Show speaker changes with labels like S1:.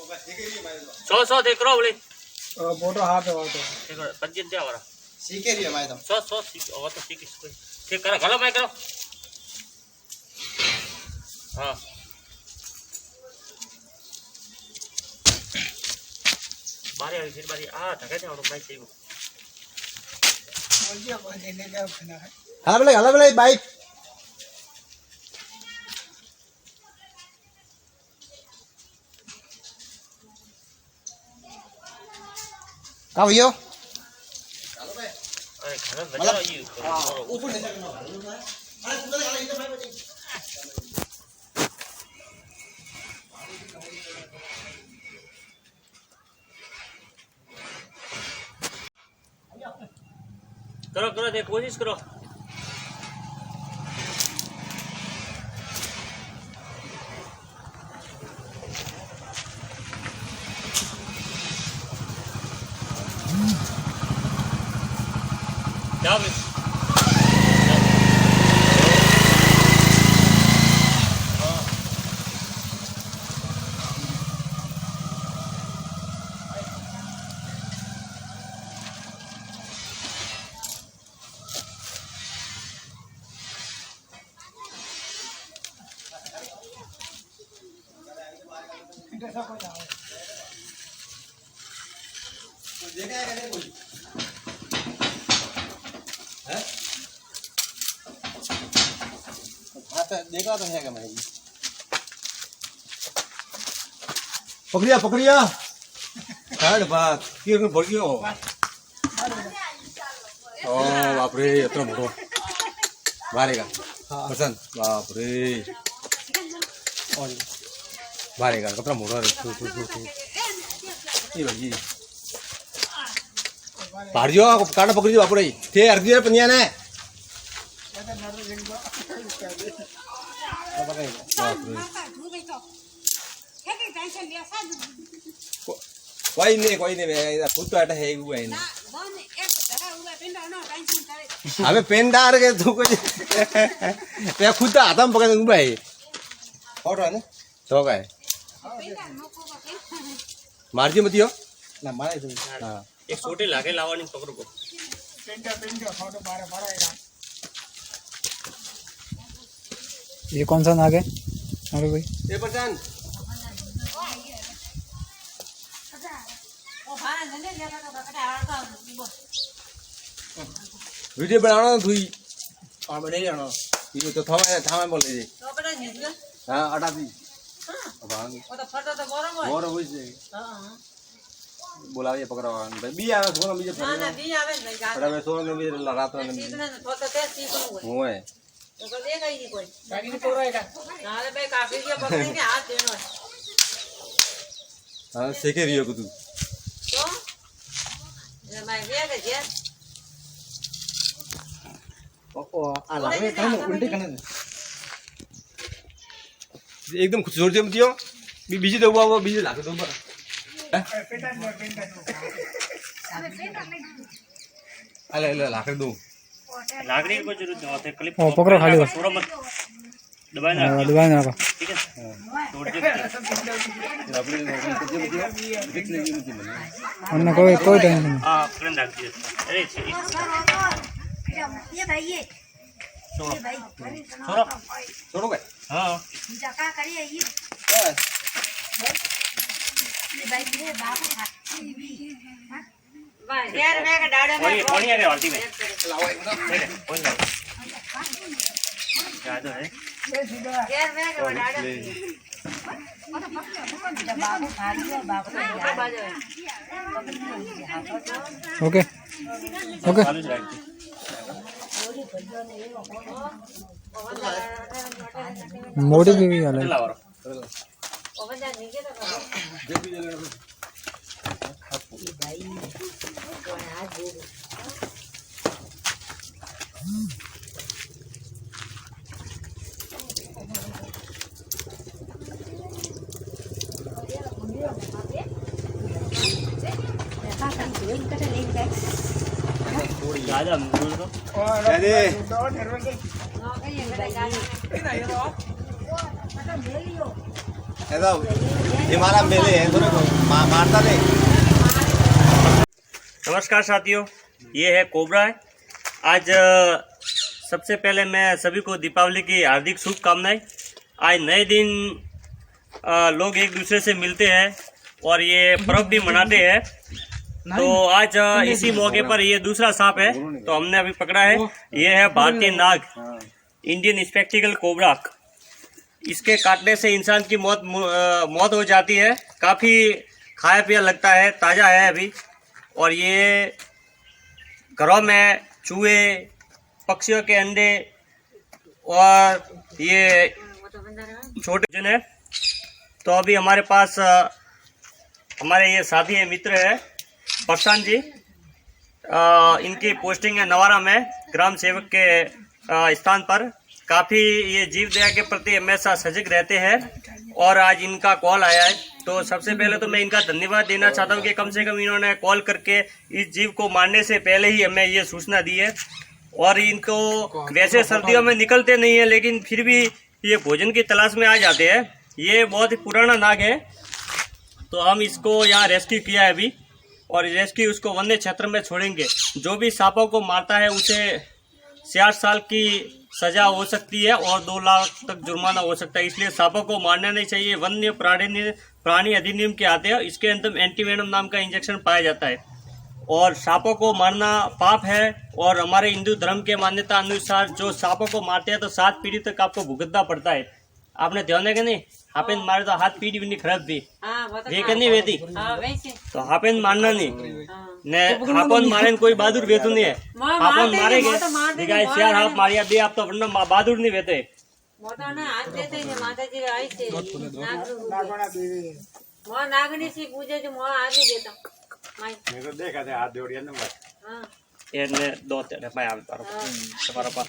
S1: 100 देख रहा बोले
S2: फोटो हाथ है वो तो
S1: देखो 25 दे वाला
S3: सीखे रही है मैं तो
S1: 100 सीख और तो सीख इसको ठीक करो गला मैं करो हां बारी आई फिर बारी आ धके जाओ मैं चाहिए
S3: हला बोले बाइक का भैया
S1: अरे खाना बजा ये
S3: ऊपर ले जाना अरे पूरा गाड़ी इधर भाई बची
S1: करो करो देख कोशिश करो जाओ
S3: देखा है कैसे कोई हैं आता देखा तो है क्या मैं पकड़िया साइड बात किरण पड़ गयो ओ बाप रे इतना मोटो मारेगा पसंद बाप रे मारेगा कितना मोटा रे ये भाई पाड़ियो काटा पकड़ियो बाप रे ते अर्जी पनिया ने कोई नहीं खुद तो ऐसा है हुआ है ना हमें पेन डाल के तू कुछ ते खुद तो आता हम पकड़ दूंगा भाई और है ना तो क्या है मार्जी मत यो ना मारे तो हां
S1: एक छोटे लागे लावानी पकड़ को
S2: पेंटा फोटो बारह
S4: ये कौन सा नाग है अरे भाई
S3: ये पहचान वीडियो बनाना तू ही और बने जाना ये तो थामा बोल दे हां हटा दी भाग वो तो फटो तो बोर हो से हां बोलावे पकड़वा भाई बी आवे सोना बीजे ना बी आवे नहीं गाना मैं सोना में लगा तो नहीं सीखने तो ते सीखो होए तो देगा ही नहीं कोई गाड़ी में तोड़ेगा नाले भाई काफी के पकड़ेंगे हाथ देनो है हां सीखे रियो को तू तो ये मैं गया जे ओ आला में काम उल्टे करने एकदम खुद जोर से मत दियो बीजे दो वो बीजे लाके दो अरे लाकड़ी दो
S1: लाकड़ी को जरूरत नहीं होती क्लिप
S4: पकड़ो खाली बस
S1: पूरा मत दबाना ठीक है तोड़ दे
S4: अन्ना कोई टेंशन नहीं
S1: हां फ्रेंड डाल दिए अरे
S5: ये भाई ये
S1: छोड़ो
S3: छोड़ो गए
S1: हां
S5: जका करिए ये भाई ये बाबू वाह यार मैं का डाड़ा में
S1: पानी आ गया बाल्टी में लाओ कौन लाओ क्या तो है
S5: यार मैं का डाड़ा बाबू भागियो बाबू
S4: ओके ओके
S1: चालू रख
S4: मोटी भी वाला
S1: लाओ
S5: ओवन जा नीचे तो भाई कौन आज दे
S1: राजा मूल को
S3: अरे ऐसा ये मारा मेले है थोड़े मारता नहीं।
S1: नमस्कार साथियों, ये है कोबरा है। आज सबसे पहले मैं सभी को दीपावली की हार्दिक शुभकामनाएं। आज नए दिन लोग एक दूसरे से मिलते हैं और ये पर्व भी मनाते हैं। तो आज इसी मौके पर ये दूसरा सांप है तो हमने अभी पकड़ा है। ये है भारतीय नाग, इंडियन स्पेक्टिकल कोबरा। इसके काटने से इंसान की मौत हो जाती है। काफ़ी खाया पिया लगता है, ताज़ा है अभी। और ये घरों में चूहे, पक्षियों के अंडे और ये छोटे जन है। तो अभी हमारे पास हमारे ये साथी है, मित्र है प्रशांत जी। इनकी पोस्टिंग है नवारा में, ग्राम सेवक के स्थान पर। काफ़ी ये जीव दया के प्रति हमेशा सजग रहते हैं और आज इनका कॉल आया है। तो सबसे पहले तो मैं इनका धन्यवाद देना चाहता हूँ कि कम से कम इन्होंने कॉल करके इस जीव को मारने से पहले ही हमें ये सूचना दी है। और इनको वैसे सर्दियों में निकलते नहीं है, लेकिन फिर भी ये भोजन की तलाश में आ जाते हैं। ये बहुत ही पुराना नाग है, तो हम इसको यहाँ रेस्क्यू किया है अभी, और रेस्क्यू उसको वन्य क्षेत्र में छोड़ेंगे। जो भी सांपों को मारता है उसे 60 साल की सजा हो सकती है और 2 लाख तक जुर्माना हो सकता है। इसलिए सांपों को मारना नहीं चाहिए। वन्य प्राणी अधिनियम के आते हैं, इसके अंदर एंटीवेनम नाम का इंजेक्शन पाया जाता है। और सांपों को मारना पाप है। और हमारे हिंदू धर्म के मान्यता अनुसार जो सांपों को मारते हैं तो 7 पीढ़ी तक आपको भुगतना पड़ता है। आपने ध्यान है कि नहीं? हापेन मारे तो हाथ पीढ़ी भी नहीं खराब भी वे करनी वेती, तो हापेन मारना नहीं ने। हापन मारे कोई बहादुर वेतु नहीं है। हापन मारेगे दिखाए शेर हाथ मारिया बे आप तो वरना बहादुर नहीं वेते।
S5: नागनी से पूजे जो मोह आदमी देता
S3: मेरे को देखा था हाथ जोड़िया नंबर।
S1: ये ने 2 तेरे भाई आप पर